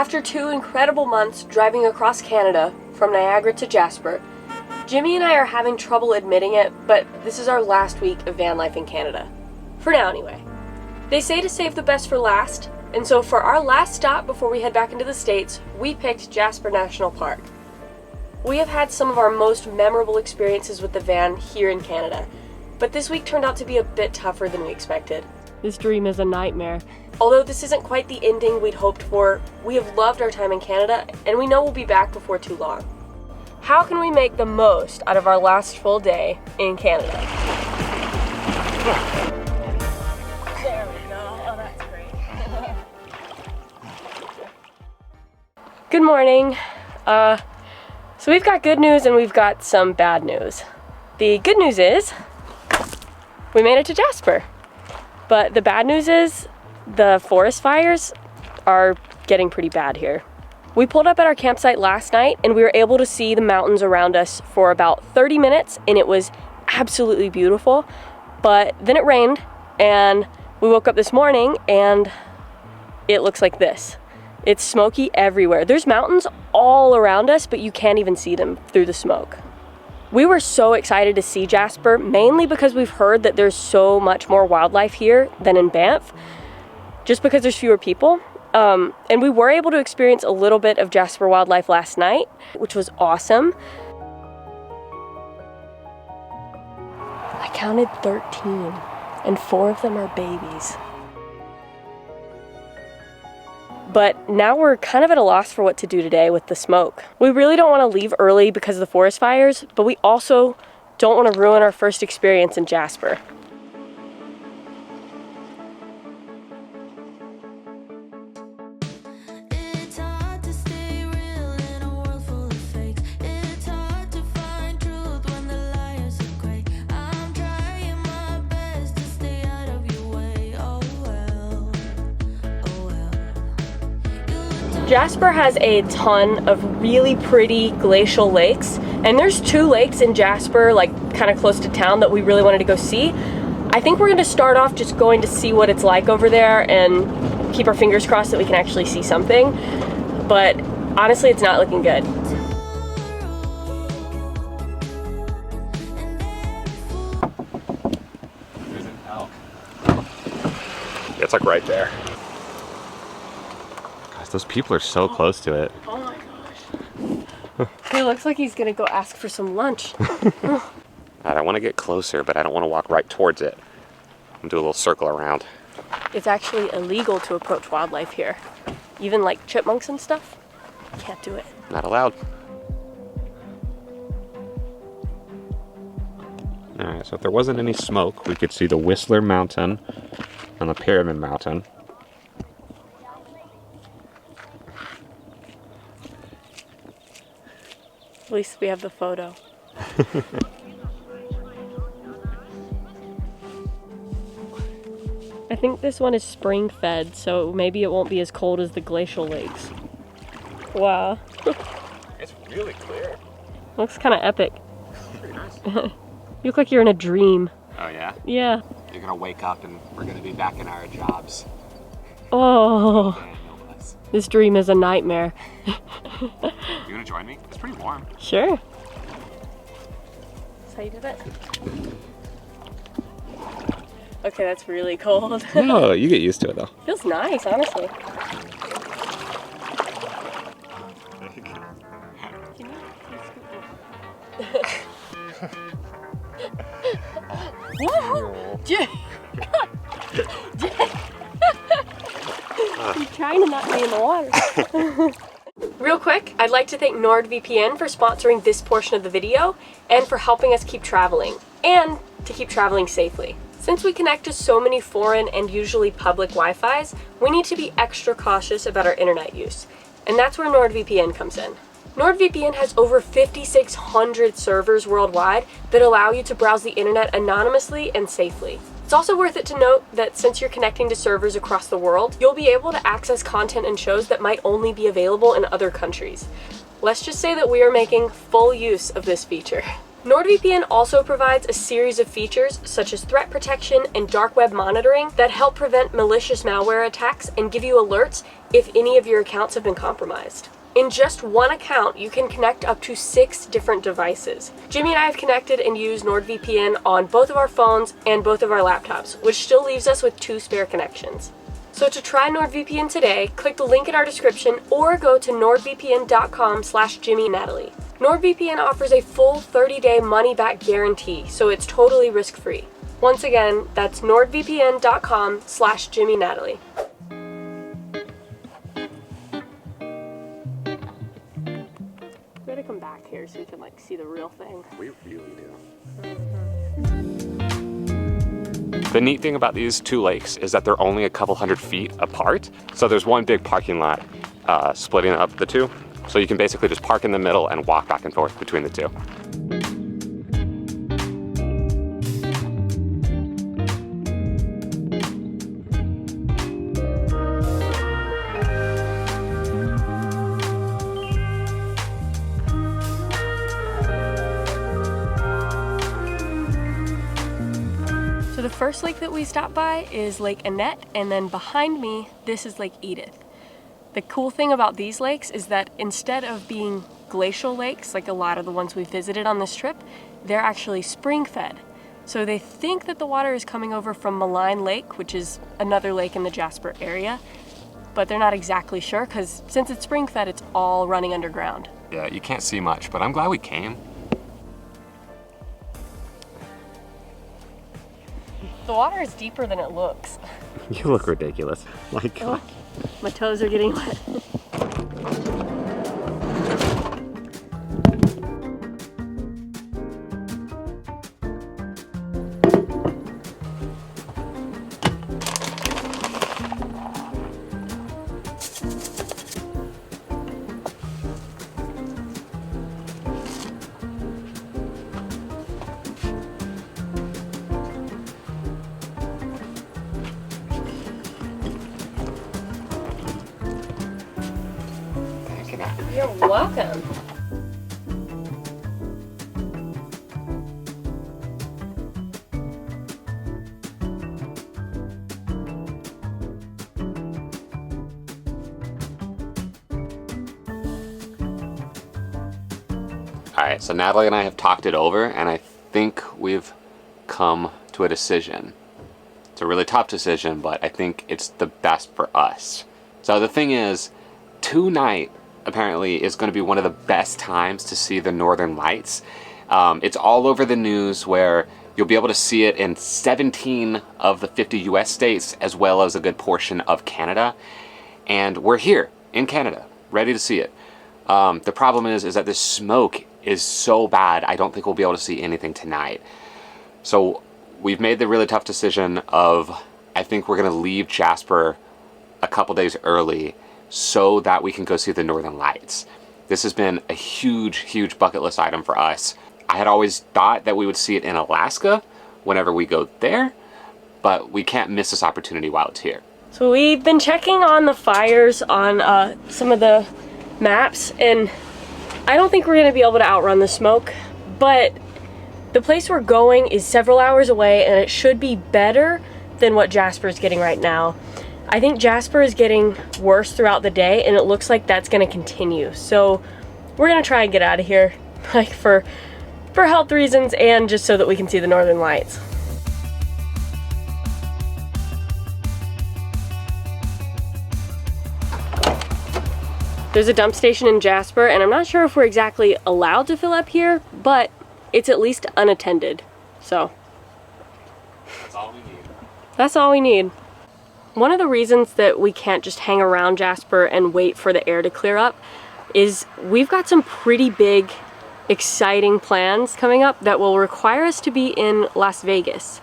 After 2 incredible months driving across Canada from Niagara to Jasper, Jimmy and I are having trouble admitting it, but this is our last week of van life in Canada. For now, anyway. They say to save the best for last, and so for our last stop before we head back into the States, we picked Jasper National Park. We have had some of our most memorable experiences with the van here in Canada, but this week turned out to be a bit tougher than we expected. This dream is a nightmare. Although this isn't quite the ending we'd hoped for, we have loved our time in Canada, and we know we'll be back before too long. How can we make the most out of our last full day in Canada? There we go. Oh, that's great. Good morning. So we've got good news and we've got some bad news. The good news is we made it to Jasper. But the bad news is the forest fires are getting pretty bad here. We pulled up at our campsite last night and we were able to see the mountains around us for about 30 minutes and it was absolutely beautiful. But then it rained and we woke up this morning and it looks like this. It's smoky everywhere. There's mountains all around us, but you can't even see them through the smoke. We were so excited to see Jasper, mainly because we've heard that there's so much more wildlife here than in Banff, just because there's fewer people. And we were able to experience a little bit of Jasper wildlife last night, which was awesome. I counted 13, and 4 of them are babies. But now we're kind of at a loss for what to do today with the smoke. We really don't want to leave early because of the forest fires, but we also don't want to ruin our first experience in Jasper. Jasper has a ton of really pretty glacial lakes, and there's 2 lakes in Jasper, like kind of close to town, that we really wanted to go see. I think we're going to start off just going to see what it's like over there and keep our fingers crossed that we can actually see something, but honestly it's not looking good. There's an elk. It's like right there. Those people are so close to it. Oh my gosh. He looks like he's gonna go ask for some lunch. I don't want to get closer, but I don't want to walk right towards it. I'm gonna do a little circle around. It's actually illegal to approach wildlife here. Even like chipmunks and stuff, can't do it. Not allowed. Alright, so if there wasn't any smoke, we could see the Whistler Mountain and the Pyramid Mountain. At least we have the photo. I think this one is spring fed, so maybe it won't be as cold as the glacial lakes. Wow. It's really clear. Looks kind of epic. Pretty nice. You look like you're in a dream. Oh yeah? Yeah. You're gonna wake up and we're gonna be back in our jobs. Oh. This dream is a nightmare. You gonna join me? It's pretty warm. Sure. That's how you did it? Okay, that's really cold. No, you get used to it though. Feels nice, honestly. Woohoo! You're trying to not be in the water. Real quick, I'd like to thank NordVPN for sponsoring this portion of the video and for helping us keep traveling, and to keep traveling safely. Since we connect to so many foreign and usually public Wi-Fis, we need to be extra cautious about our internet use, and that's where NordVPN comes in. NordVPN has over 5,600 servers worldwide that allow you to browse the internet anonymously and safely. It's also worth it to note that since you're connecting to servers across the world, you'll be able to access content and shows that might only be available in other countries. Let's just say that we are making full use of this feature. NordVPN also provides a series of features such as threat protection and dark web monitoring that help prevent malicious malware attacks and give you alerts if any of your accounts have been compromised. In just one account, you can connect up to 6 different devices. Jimmy and I have connected and used NordVPN on both of our phones and both of our laptops, which still leaves us with 2 spare connections. So to try NordVPN today, click the link in our description or go to nordvpn.com/jimmyandnatalie. NordVPN offers a full 30-day money-back guarantee, so it's totally risk-free. Once again, that's nordvpn.com/jimmyandnatalie. We gotta come back here so you can see the real thing. We really do. The neat thing about these 2 lakes is that they're only a couple hundred feet apart. So there's one big parking lot splitting up the 2. So you can basically just park in the middle and walk back and forth between the 2. So the first lake that we stopped by is Lake Annette, and then behind me, this is Lake Edith. The cool thing about these lakes is that instead of being glacial lakes, like a lot of the ones we visited on this trip, they're actually spring-fed. So they think that the water is coming over from Malign Lake, which is another lake in the Jasper area, but they're not exactly sure because since it's spring-fed, it's all running underground. Yeah, you can't see much, but I'm glad we came. The water is deeper than it looks. You look ridiculous. My God. My toes are getting wet. You're welcome. All right, so Natalie and I have talked it over, and I think we've come to a decision. It's a really tough decision, but I think it's the best for us. So the thing is, tonight apparently is going to be one of the best times to see the Northern Lights. It's all over the news where you'll be able to see it in 17 of the 50 US states, as well as a good portion of Canada. And we're here in Canada, ready to see it. The problem is that this smoke is so bad, I don't think we'll be able to see anything tonight. So we've made the really tough decision of, I think we're going to leave Jasper a couple days early so that we can go see the Northern Lights. This has been a huge, huge bucket list item for us. I had always thought that we would see it in Alaska whenever we go there, but we can't miss this opportunity while it's here. So we've been checking on the fires on some of the maps, and I don't think we're gonna be able to outrun the smoke, but the place we're going is several hours away and it should be better than what Jasper's getting right now. I think Jasper is getting worse throughout the day, and it looks like that's gonna continue. So we're gonna try and get out of here, like for health reasons and just so that we can see the Northern Lights. There's a dump station in Jasper, and I'm not sure if we're exactly allowed to fill up here, but it's at least unattended. So That's all we need. That's all we need. One of the reasons that we can't just hang around Jasper and wait for the air to clear up is we've got some pretty big, exciting plans coming up that will require us to be in Las Vegas.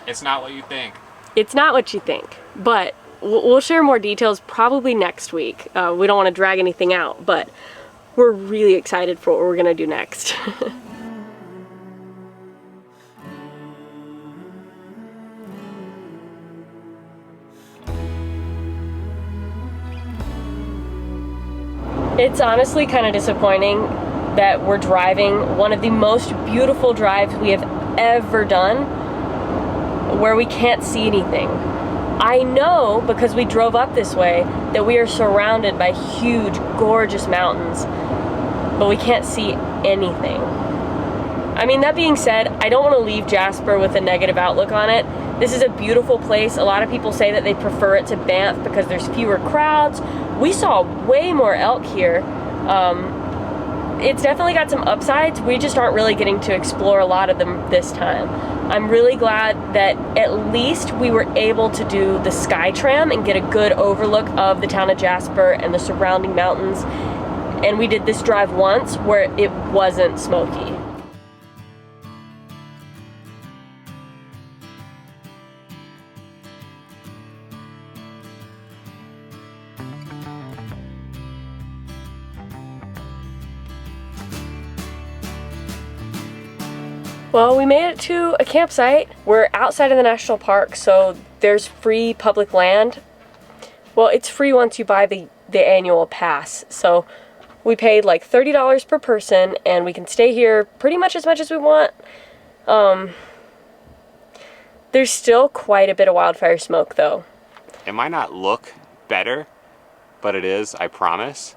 It's not what you think. It's not what you think, but we'll share more details probably next week. We don't want to drag anything out, but we're really excited for what we're gonna do next. It's honestly kind of disappointing that we're driving one of the most beautiful drives we have ever done, where we can't see anything. I know, because we drove up this way, that we are surrounded by huge, gorgeous mountains, but we can't see anything. I mean, that being said, I don't want to leave Jasper with a negative outlook on it. This is a beautiful place. A lot of people say that they prefer it to Banff because there's fewer crowds. We saw way more elk here. It's definitely got some upsides. We just aren't really getting to explore a lot of them this time. I'm really glad that at least we were able to do the Sky Tram and get a good overlook of the town of Jasper and the surrounding mountains. And we did this drive once where it wasn't smoky. Well, we made it to a campsite. We're outside of the national park, so there's free public land. Well, it's free once you buy the annual pass. So we paid like $30 per person, and we can stay here pretty much as we want. There's still quite a bit of wildfire smoke, though. It might not look better, but it is, I promise.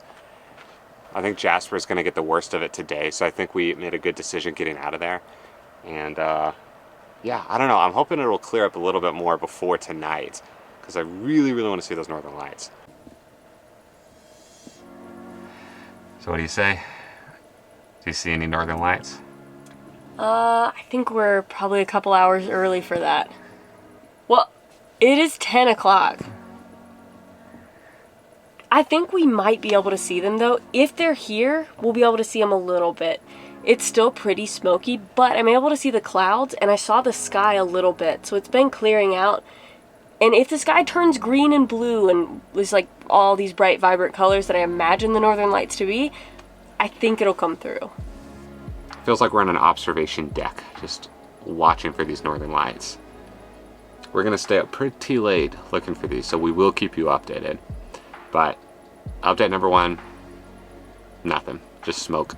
I think Jasper's going to get the worst of it today, so I think we made a good decision getting out of there. And yeah, I don't know. I'm hoping it'll clear up a little bit more before tonight, because I really, really want to see those northern lights. So what do you say? Do you see any northern lights? I think we're probably a couple hours early for that. Well, it is 10 o'clock. I think we might be able to see them, though. If they're here, we'll be able to see them a little bit. It's still pretty smoky, but I'm able to see the clouds, and I saw the sky a little bit, so it's been clearing out. And if the sky turns green and blue and there's like all these bright, vibrant colors that I imagine the northern lights to be, I think it'll come through. Feels like we're on an observation deck, just watching for these northern lights. We're gonna stay up pretty late looking for these, so we will keep you updated. But update number one, nothing, just smoke.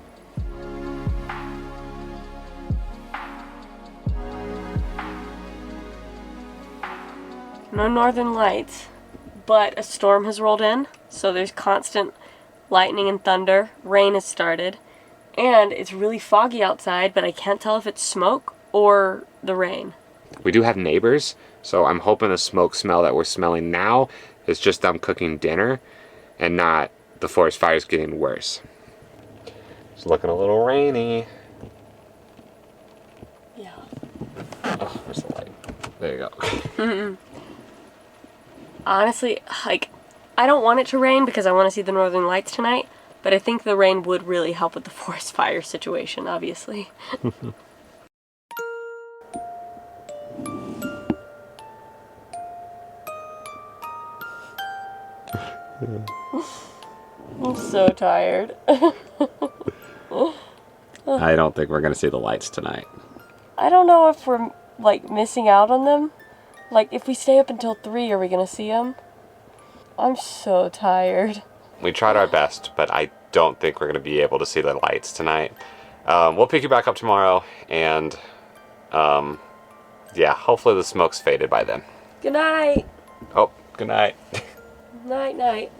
No northern lights, but a storm has rolled in, so there's constant lightning and thunder. Rain has started, and it's really foggy outside, but I can't tell if it's smoke or the rain. We do have neighbors, so I'm hoping the smoke smell that we're smelling now is just them cooking dinner and not the forest fires getting worse. It's looking a little rainy. Yeah. Oh, there's the light. There you go. Honestly, like, I don't want it to rain because I want to see the northern lights tonight, but I think the rain would really help with the forest fire situation, obviously. I'm so tired. I don't think we're gonna see the lights tonight. I don't know if we're, like, missing out on them. Like, if we stay up until 3, are we gonna see them? I'm so tired. We tried our best, but I don't think we're gonna be able to see the lights tonight. We'll pick you back up tomorrow, and yeah, hopefully the smoke's faded by then. Good night. Oh, good night. Night, night.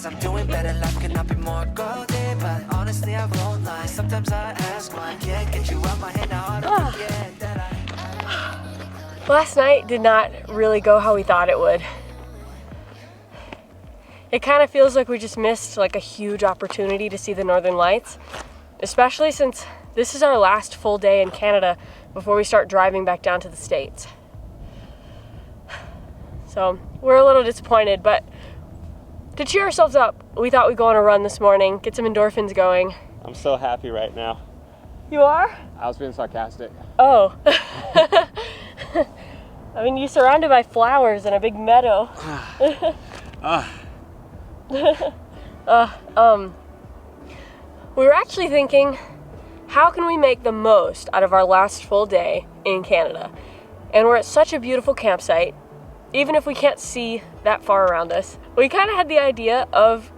I'm doing better, life cannot be more golden. But honestly, I won't lie. Sometimes I ask why I can't get you out my head. Now I don't forget that Last night did not really go how we thought it would. It kind of feels like we just missed like a huge opportunity to see the northern lights, especially since this is our last full day in Canada before we start driving back down to the States. So we're a little disappointed, but to cheer ourselves up, we thought we'd go on a run this morning, get some endorphins going. I'm so happy right now. You are? I was being sarcastic. Oh. I mean, you're surrounded by flowers in a big meadow. We were actually thinking, how can we make the most out of our last full day in Canada? And we're at such a beautiful campsite, even if we can't see that far around us. We kind of had the idea of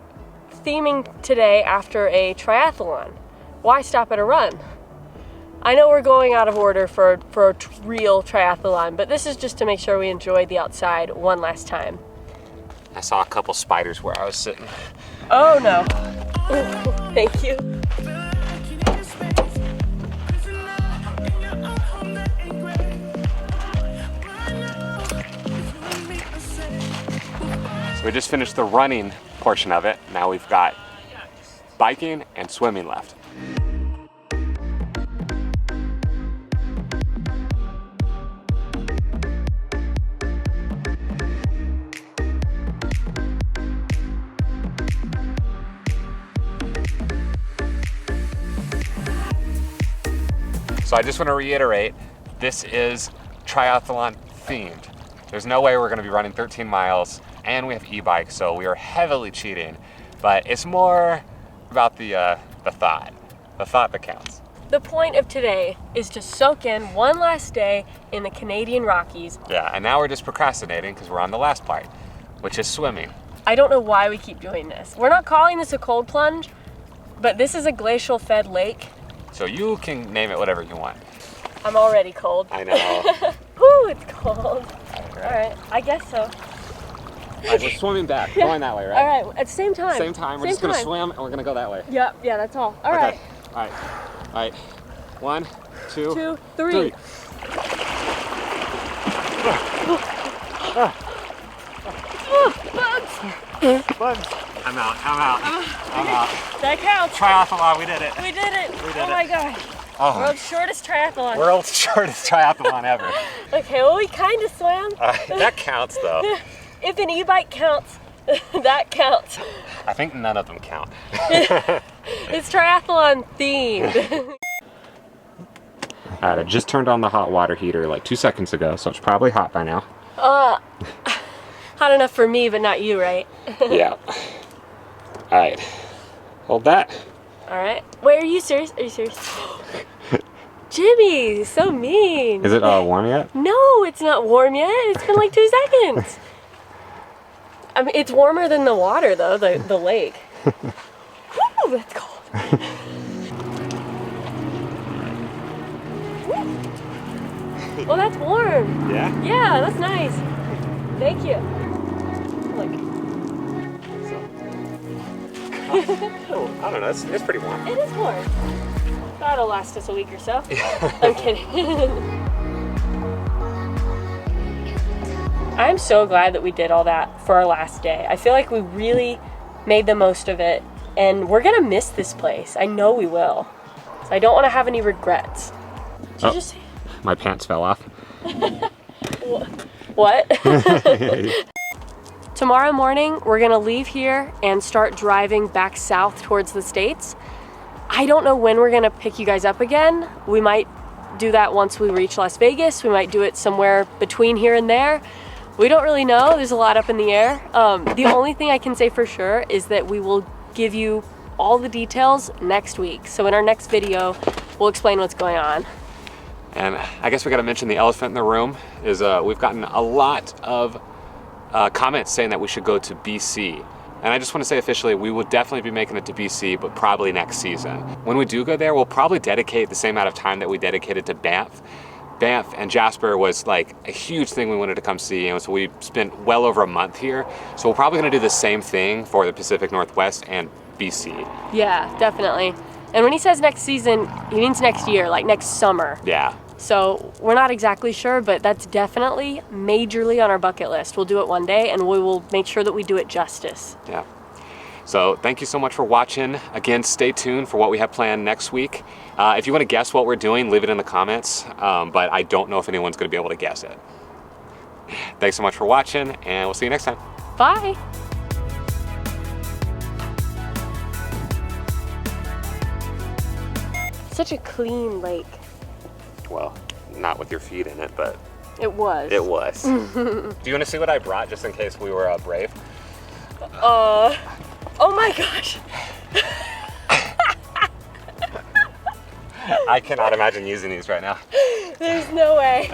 theming today after a triathlon. Why stop at a run? I know we're going out of order for a real triathlon, but this is just to make sure we enjoy the outside one last time. I saw a couple spiders where I was sitting. Oh no. Thank you. So we just finished the running portion of it. Now we've got biking and swimming left. So I just want to reiterate, this is triathlon themed. There's no way we're going to be running 13 miles, and we have e-bikes, so we are heavily cheating. But it's more about the thought that counts. The point of today is to soak in one last day in the Canadian Rockies. Yeah, and now we're just procrastinating because we're on the last part, which is swimming. I don't know why we keep doing this. We're not calling this a cold plunge, but this is a glacial-fed lake. So you can name it whatever you want. I'm already cold. I know. Whew, it's cold. All right, I guess so. All right, we're swimming back, going that way, right? All right, at the same time. Same time, we're just gonna swim and we're gonna go that way. Yeah, that's all. All Okay. right. All right. 1, 2, 2, 3. Bugs. I'm out. That counts. Triathlon, we did it. We did it. We did Oh it. my gosh. Oh. World's shortest triathlon. World's shortest triathlon ever. Okay, well we kind of swam. That counts though. If an e-bike counts, that counts. I think none of them count. It's triathlon themed. Alright, I just turned on the hot water heater like 2 seconds ago, so it's probably hot by now. Hot enough for me, but not you, right? Yeah. Alright. Hold that. Alright. Wait, are you serious? Are you serious? Jimmy, so mean. Is it warm yet? No, it's not warm yet. It's been like 2 seconds. I mean, it's warmer than the water, though, the lake. Woo, that's cold. Well, that's warm. Yeah? Yeah, that's nice. Thank you. Look. Oh, I don't know, it's pretty warm. It is warm. That'll last us a week or so. I'm kidding. I'm so glad that we did all that for our last day. I feel like we really made the most of it, and we're gonna miss this place. I know we will. So I don't want to have any regrets. Did you just say? My pants fell off. What? Tomorrow morning, we're gonna leave here and start driving back south towards the States. I don't know when we're gonna pick you guys up again. We might do that once we reach Las Vegas. We might do it somewhere between here and there. We don't really know. There's a lot up in the air. The only thing I can say for sure is that we will give you all the details next week. So in our next video, we'll explain what's going on. And I guess we gotta mention the elephant in the room is we've gotten a lot of comments saying that we should go to BC. And I just want to say officially, we will definitely be making it to BC, but probably next season. When we do go there, we'll probably dedicate the same amount of time that we dedicated to Banff. Banff and Jasper was like a huge thing we wanted to come see, and so we spent well over a month here. So we're probably gonna do the same thing for the Pacific Northwest and BC. Yeah, definitely. And when he says next season, he means next year, like next summer. Yeah. So we're not exactly sure, but that's definitely majorly on our bucket list. We'll do it one day, and we will make sure that we do it justice. Yeah. So thank you so much for watching. Again, stay tuned for what we have planned next week. If you want to guess what we're doing, leave it in the comments, but I don't know if anyone's going to be able to guess it. Thanks so much for watching, and we'll see you next time. Bye. Such a clean lake. Well, not with your feet in it, but It was. it was. Do you want to see what I brought just in case we were brave? Oh my gosh. I cannot imagine using these right now. There's no way.